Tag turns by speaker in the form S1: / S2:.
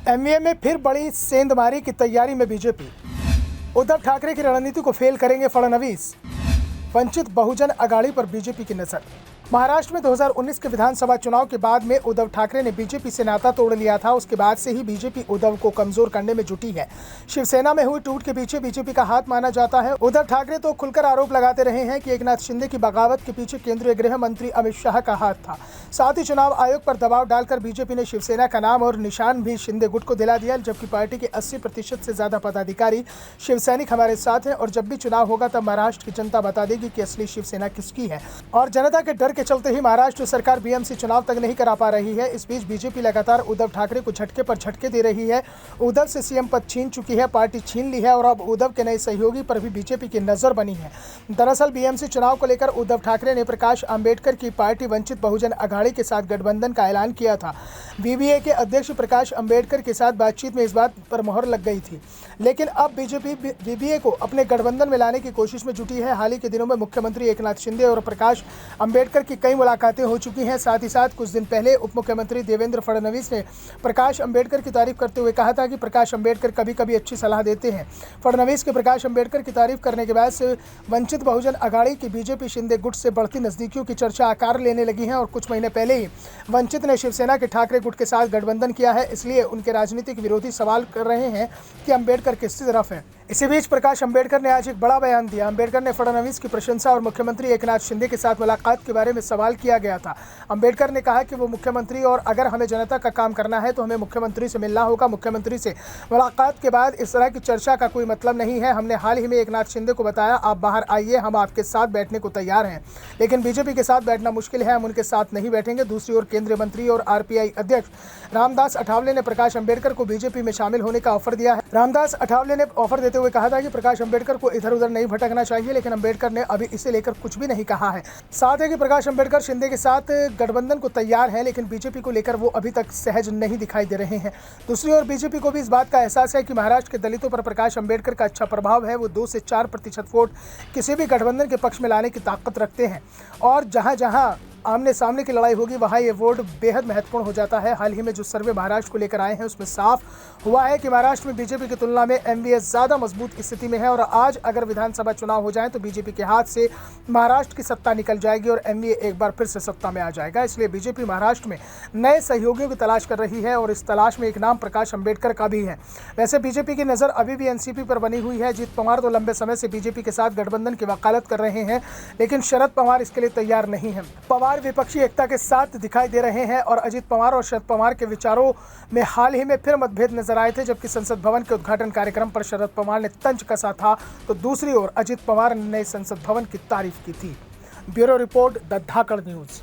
S1: MVA में फिर बड़ी सेंधमारी की तैयारी में बीजेपी। उद्धव ठाकरे की रणनीति को फेल करेंगे फडणवीस। वंचित बहुजन अघाड़ी पर बीजेपी की नजर। महाराष्ट्र में 2019 के विधानसभा चुनाव के बाद में उद्धव ठाकरे ने बीजेपी से नाता तोड़ लिया था। उसके बाद से ही बीजेपी उद्धव को कमजोर करने में जुटी है। शिवसेना में हुई टूट के पीछे बीजेपी का हाथ माना जाता है। उद्धव ठाकरे तो खुलकर आरोप लगाते रहे हैं कि एकनाथ शिंदे की बगावत के पीछे केंद्रीय गृह मंत्री अमित शाह का हाथ था। साथ ही चुनाव आयोग पर दबाव डालकर बीजेपी ने शिवसेना का नाम और निशान भी शिंदे गुट को दिला दिया, जबकि पार्टी के 80% से ज्यादा पदाधिकारी शिवसैनिक हमारे साथ हैं और जब भी चुनाव होगा तब महाराष्ट्र की जनता बता देगी कि असली शिवसेना किसकी है। और जनता के डर के चलते ही महाराष्ट्र सरकार बीएमसी चुनाव तक नहीं करा पा रही है। इस बीच बीजेपी लगातार उद्धव ठाकरे को झटके पर झटके दे रही है। उद्धव से सीएम पद छीन चुकी है, पार्टी छीन ली है और अब उद्धव के नए सहयोगी पर भी बीजेपी की नजर बनी है। दरअसल बीएमसी चुनाव को लेकर उद्धव ठाकरे ने प्रकाश अंबेडकर की पार्टी वंचित बहुजन अघाड़ी के साथ गठबंधन का ऐलान किया था। वीवीए के अध्यक्ष प्रकाश अंबेडकर के साथ बातचीत में इस बात पर मोहर लग गई थी, लेकिन अब बीजेपी वीवीए को अपने गठबंधन में लाने की कोशिश में जुटी है। हाल ही के दिनों में मुख्यमंत्री एकनाथ शिंदे और प्रकाश अंबेडकर की कई मुलाकातें हो चुकी हैं। साथ ही साथ कुछ दिन पहले उप मुख्यमंत्री देवेंद्र फडणवीस ने प्रकाश अंबेडकर की तारीफ करते हुए कहा था कि प्रकाश अंबेडकर कभी कभी अच्छी सलाह देते हैं। फडणवीस के प्रकाश अंबेडकर की तारीफ करने के बाद से वंचित बहुजन अघाड़ी की बीजेपी शिंदे गुट से बढ़ती नजदीकियों की चर्चा आकार लेने लगी है और कुछ महीने पहले ही वंचित ने शिवसेना के ठाकरे गुट के साथ गठबंधन किया है। इसलिए उनके राजनीतिक विरोधी सवाल कर रहे हैं कि अंबेडकर किस तरफ है। इसी बीच प्रकाश अंबेडकर ने आज एक बड़ा बयान दिया। अंबेडकर ने फडणवीस की प्रशंसा और मुख्यमंत्री एकनाथ शिंदे के साथ मुलाकात के बारे में सवाल किया गया था। अंबेडकर ने कहा कि वो मुख्यमंत्री और अगर हमें जनता का काम करना है तो हमें मुख्यमंत्री से मिलना होगा। मुख्यमंत्री से मुलाकात के बाद इस तरह की चर्चा का कोई मतलब नहीं है। हमने हाल ही में एकनाथ शिंदे को बताया, आप बाहर आइए, हम आपके साथ बैठने को तैयार हैं, लेकिन बीजेपी के साथ बैठना मुश्किल है, हम उनके साथ नहीं बैठेंगे। दूसरी ओर केंद्रीय मंत्री और आरपीआई अध्यक्ष रामदास अठावले ने प्रकाश अंबेडकर को बीजेपी में शामिल होने का ऑफर दिया है। रामदास अठावले ने ऑफर देते हुए कहा था कि प्रकाश अंबेडकर को इधर उधर नहीं भटकना चाहिए, लेकिन अंबेडकर ने अभी इसे लेकर कुछ भी नहीं कहा है। साथ है कि प्रकाश अंबेडकर शिंदे के साथ गठबंधन को तैयार है, लेकिन बीजेपी को लेकर वो अभी तक सहज नहीं दिखाई दे रहे हैं। दूसरी ओर बीजेपी को भी इस बात का एहसास है कि महाराष्ट्र के दलितों पर प्रकाश अंबेडकर का अच्छा प्रभाव है। वो 2 से 4% वोट किसी भी गठबंधन के पक्ष में लाने की ताकत रखते हैं और जहां जहां आमने सामने की लड़ाई होगी वहां ये वोट बेहद महत्वपूर्ण हो जाता है। हाल ही में जो सर्वे महाराष्ट्र को लेकर आए हैं उसमें साफ हुआ है कि महाराष्ट्र में बीजेपी की तुलना में एमवीएस ज़्यादा मजबूत स्थिति में है और आज अगर विधानसभा चुनाव हो जाए तो बीजेपी के हाथ से महाराष्ट्र की सत्ता निकल जाएगी और एमवीए एक बार फिर से सत्ता में आ जाएगा। इसलिए बीजेपी महाराष्ट्र में नए सहयोगियों की तलाश कर रही है और इस तलाश में एक नाम प्रकाश अंबेडकर का भी है। वैसे बीजेपी की नज़र अभी भी एनसीपी पर बनी हुई है। अजीत पवार तो लंबे समय से बीजेपी के साथ गठबंधन की वकालत कर रहे हैं, लेकिन शरद पवार इसके लिए तैयार नहीं है। पवार विपक्षी एकता के साथ दिखाई दे रहे हैं और अजीत पवार और शरद पवार के विचारों में हाल ही में फिर मतभेद नजर आए थे। जबकि संसद भवन के उद्घाटन कार्यक्रम पर शरद पवार ने तंज कसा था तो दूसरी ओर अजीत पवार ने संसद भवन की तारीफ की थी। Bureau report, the Dhakad news.